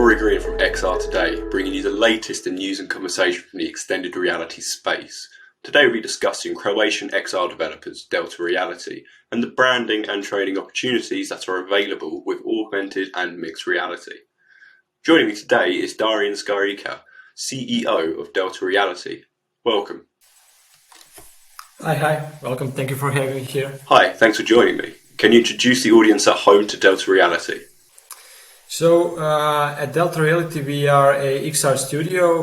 Rory from XR Today, bringing you the latest in news and conversation from the extended reality space. Today we'll be discussing Croatian XR developers Delta Reality and the branding and training opportunities that are available with augmented and mixed reality. Joining me today is Darian Skarica, CEO of Delta Reality. Welcome. Hi, welcome. Thank you for having me here. Hi, thanks for joining me. Can you introduce the audience at home to Delta Reality? So at Delta Reality, we are a XR studio.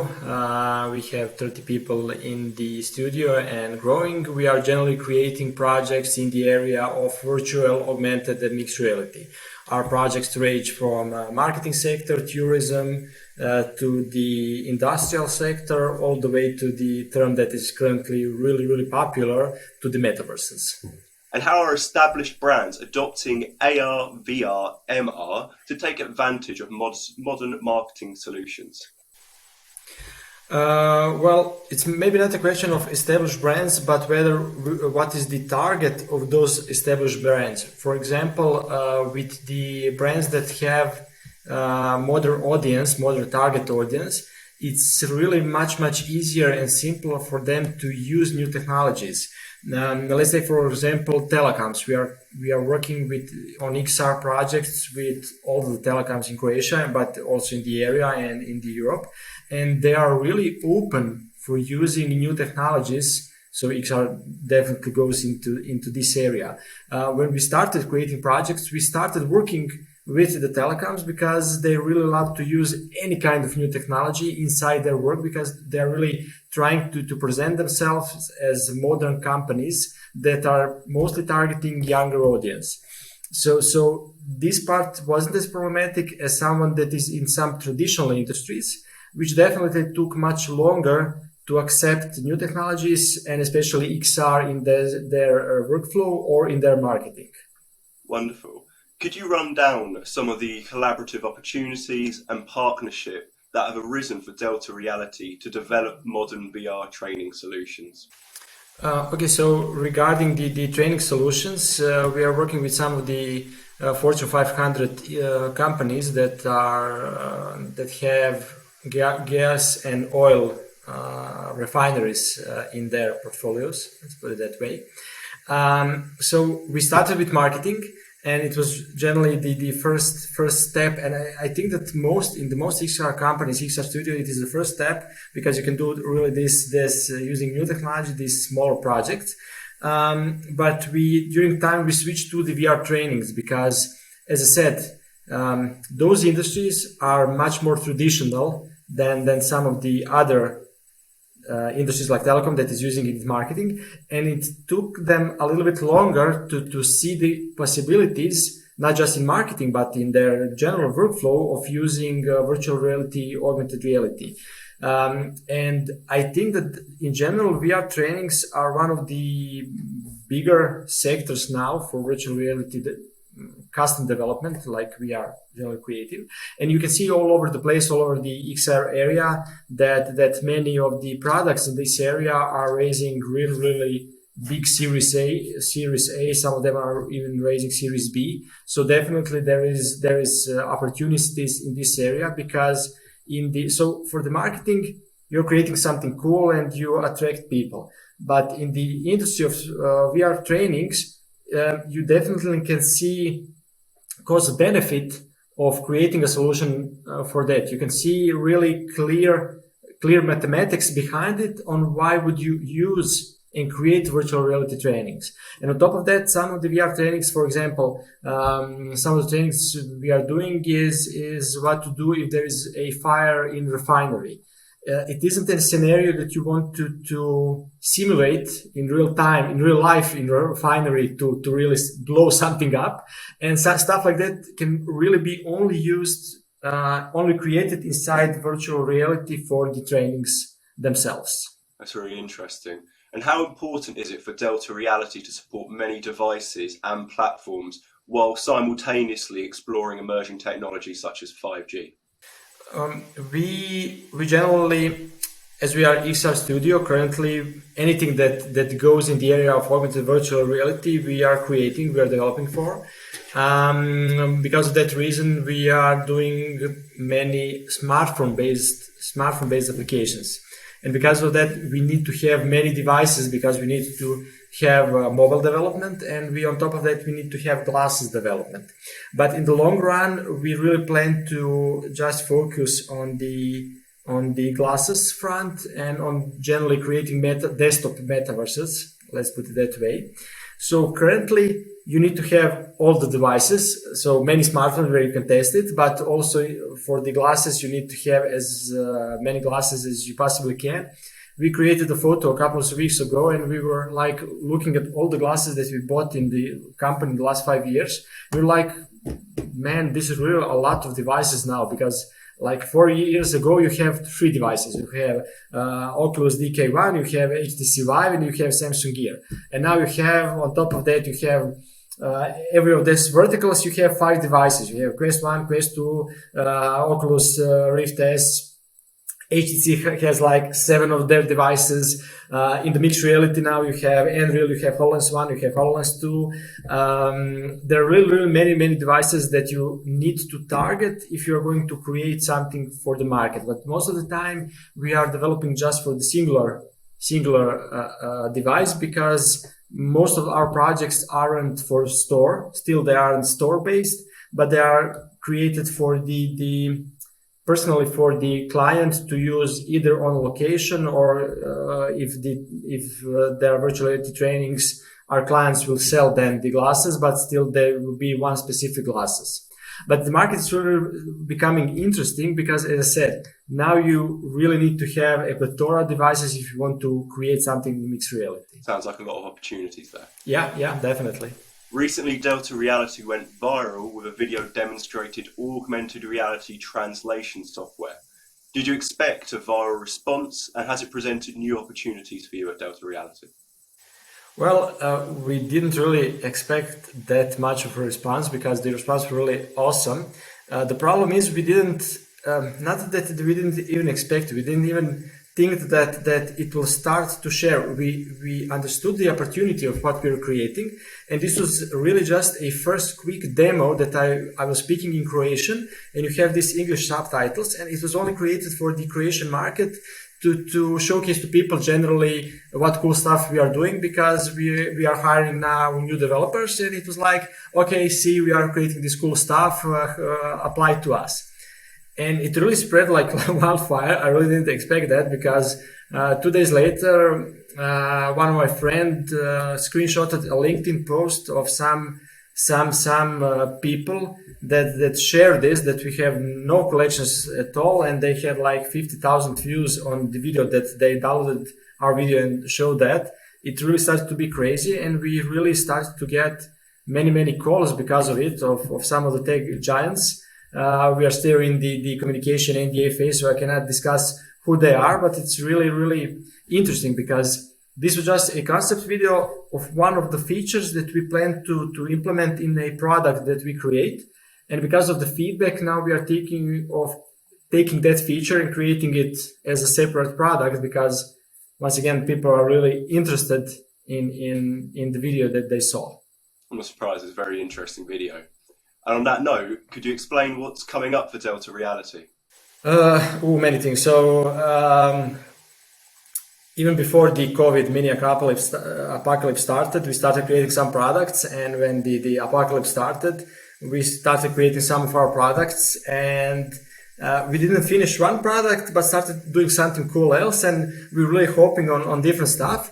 We have 30 people in the studio and growing. We are generally creating projects in the area of virtual, augmented, and mixed reality. Our projects range from marketing sector, tourism, to the industrial sector, all the way to the term that is currently really popular, to the metaverses. And how are established brands adopting AR, VR, MR to take advantage of modern marketing solutions? Well, it's maybe not a question of established brands, but what is the target of those established brands. For example, with the brands that have modern target audience, it's really much easier and simpler for them to use new technologies. Let's say, for example, telecoms. We are working on XR projects with all the telecoms in Croatia, but also in the area and in the Europe, and they are really open for using new technologies. So XR definitely goes into this area. When we started creating projects, we started working with the telecoms because they really love to use any kind of new technology inside their work, because they're really trying to present themselves as modern companies that are mostly targeting younger audience. So this part wasn't as problematic as someone that is in some traditional industries, which definitely took much longer to accept new technologies, and especially XR in their workflow or in their marketing. Wonderful. Could you run down some of the collaborative opportunities and partnership that have arisen for Delta Reality to develop modern VR training solutions? Okay, so regarding the training solutions, we are working with some of the Fortune 500 companies that have gas and oil refineries in their portfolios. Let's put it that way. So we started with marketing. And it was generally the first step. And I think that in the most XR companies, XR Studio, it is the first step, because you can do really this using new technology, these small projects. But during time, we switched to the VR trainings because, as I said, those industries are much more traditional than some of the other industries like telecom that is using it in marketing, and it took them a little bit longer to see the possibilities, not just in marketing, but in their general workflow of using virtual reality, augmented reality. And I think that in general, VR trainings are one of the bigger sectors now for virtual reality custom development, like we are generally creative. And you can see all over the place, all over the XR area, that many of the products in this area are raising really big Series A. Some of them are even raising Series B. So definitely there is opportunities in this area, because so for the marketing, you're creating something cool and you attract people. But in the industry of VR trainings, you definitely can see cost benefit of creating a solution for that. You can see really clear mathematics behind it on why would you use and create virtual reality trainings. And on top of that, some of the VR trainings, for example, some of the trainings we are doing is what to do if there is a fire in refinery. It isn't a scenario that you want to simulate in real time, in real life, in a refinery to really blow something up. And stuff like that can really be only created inside virtual reality for the trainings themselves. That's really interesting. And how important is it for Delta Reality to support many devices and platforms while simultaneously exploring emerging technologies such as 5G? We generally, as we are XR Studio, currently anything that goes in the area of augmented virtual reality, we are developing for. Because of that reason, we are doing many smartphone-based applications. And because of that, we need to have many devices because we need to have mobile development, and on top of that, we need to have glasses development. But in the long run, we really plan to just focus on the glasses front and on generally creating desktop metaverses. Let's put it that way. So currently, you need to have all the devices, so many smartphones where you can test it, but also for the glasses, you need to have as many glasses as you possibly can. We created a photo a couple of weeks ago, and we were like looking at all the glasses that we bought in the company in the last 5 years. We were like, man, this is really a lot of devices now, because like 4 years ago, you have 3 devices. You have Oculus DK1, you have HTC Vive, and you have Samsung Gear. And now you have, on top of that, you have every of these verticals, you have 5 devices. You have Quest 1, Quest 2, Oculus Rift S. HTC has like 7 of their devices. In the mixed reality now, you have Unreal, you have HoloLens 1, you have HoloLens 2. There are really many devices that you need to target if you're going to create something for the market. But most of the time, we are developing just for the singular device, because most of our projects aren't for store. Still, they aren't store-based, but they are created for personally for the client to use either on location, or if there are virtual reality trainings, our clients will sell them the glasses, but still there will be one specific glasses. But the market is really becoming interesting because, as I said, now you really need to have a plethora of devices if you want to create something in mixed reality. Sounds like a lot of opportunities there. Yeah, definitely. Recently, Delta Reality went viral with a video demonstrated augmented reality translation software. Did you expect a viral response, and has it presented new opportunities for you at Delta Reality? Well, we didn't really expect that much of a response because the response was really awesome. The problem is we didn't, not that we didn't even expect, we didn't even think that it will start to share. We understood the opportunity of what we were creating, and this was really just a first quick demo that I was speaking in Croatian, and you have these English subtitles, and it was only created for the Croatian market to showcase to people generally what cool stuff we are doing, because we are hiring now new developers, and it was like, okay, see, we are creating this cool stuff, apply to us. And it really spread like wildfire. I really didn't expect that, because 2 days later, one of my friends screenshotted a LinkedIn post of some people that share this, that we have no collections at all, and they had like 50,000 views on the video that they downloaded our video and showed that. It really started to be crazy, and we really started to get many calls because of it, of some of the tech giants. We are still in the communication NDA phase, so I cannot discuss who they are, but it's really interesting because this was just a concept video of one of the features that we plan to implement in a product that we create. And because of the feedback, now we are taking that feature and creating it as a separate product, because once again, people are really interested in the video that they saw. I'm not surprised. It's a very interesting video. And on that note, could you explain what's coming up for Delta Reality? Many things. So even before the COVID mini apocalypse started, we started creating some products. And when the apocalypse started, we started creating some of our products. And we didn't finish one product, but started doing something cool else. And we're really hoping on different stuff.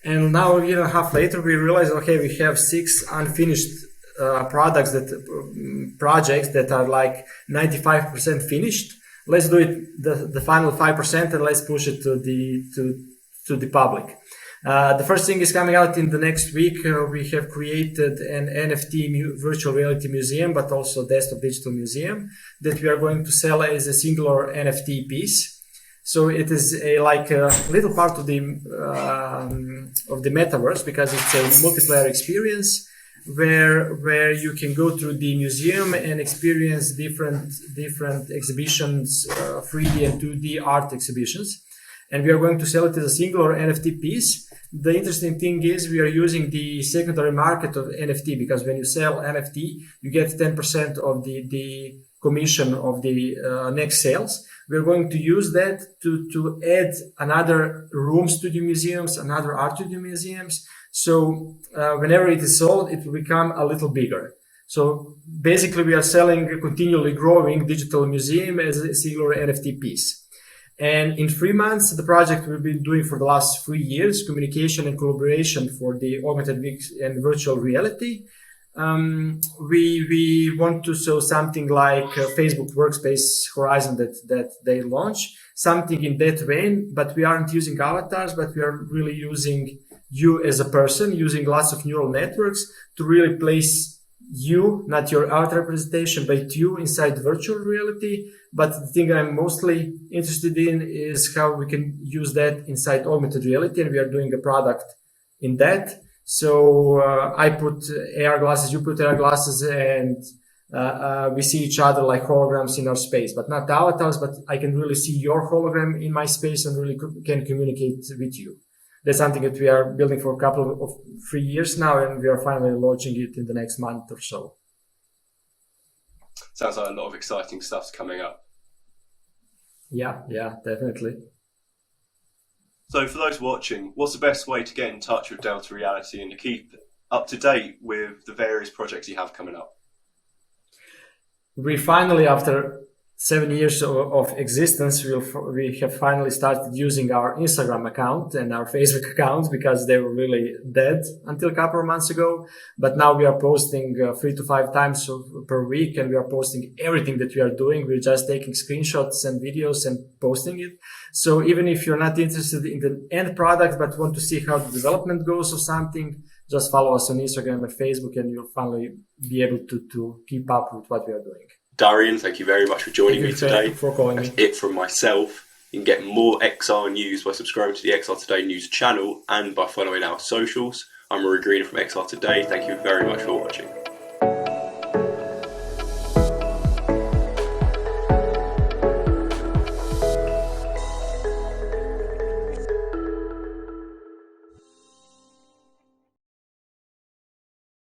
And now, a year and a half later, we realized, okay, we have 6 unfinished projects that are like 95% finished. Let's do it the final 5% and let's push it to the public. The first thing is coming out in the next week. We have created an NFT virtual reality museum, but also desktop digital museum that we are going to sell as a singular NFT piece. So it is a little part of the metaverse, because it's a multiplayer experience where you can go through the museum and experience different exhibitions, 3D and 2D art exhibitions. and we are going to sell it as a singular NFT piece. The interesting thing is we are using the secondary market of NFT, because when you sell NFT, you get 10% of the commission of the next sales. We're going to use that to add another room studio museums, another art studio museums. So whenever it is sold, it will become a little bigger. So basically, we are selling a continually growing digital museum as a singular NFT piece. And in 3 months, the project we've been doing for the last 3 years, communication and collaboration for the augmented and virtual reality. We want to show something like Facebook Workspace Horizon that they launch, something in that vein, but we aren't using avatars, but we are really using you as a person, using lots of neural networks to really place you, not your avatar representation, but you inside virtual reality. But the thing I'm mostly interested in is how we can use that inside augmented reality, and we are doing a product in that. So I put AR glasses, you put AR glasses, and we see each other like holograms in our space, but not avatars, but I can really see your hologram in my space and really can communicate with you. That's something that we are building for a couple of 3 years now, and we are finally launching it in the next month or so. Sounds like a lot of exciting stuff's coming up. Yeah, definitely. So for those watching, what's the best way to get in touch with Delta Reality and to keep up to date with the various projects you have coming up? We finally, after 7 years of existence, we have finally started using our Instagram account and our Facebook account, because they were really dead until a couple of months ago. But now we are posting 3 to 5 times per week, and we are posting everything that we are doing. We're just taking screenshots and videos and posting it. So even if you're not interested in the end product, but want to see how the development goes or something, just follow us on Instagram and Facebook, and you'll finally be able to keep up with what we are doing. Darian, thank you very much for joining me today. For calling me. That's it from myself. You can get more XR news by subscribing to the XR Today news channel and by following our socials. I'm Rory from XR Today. Thank you very much for watching.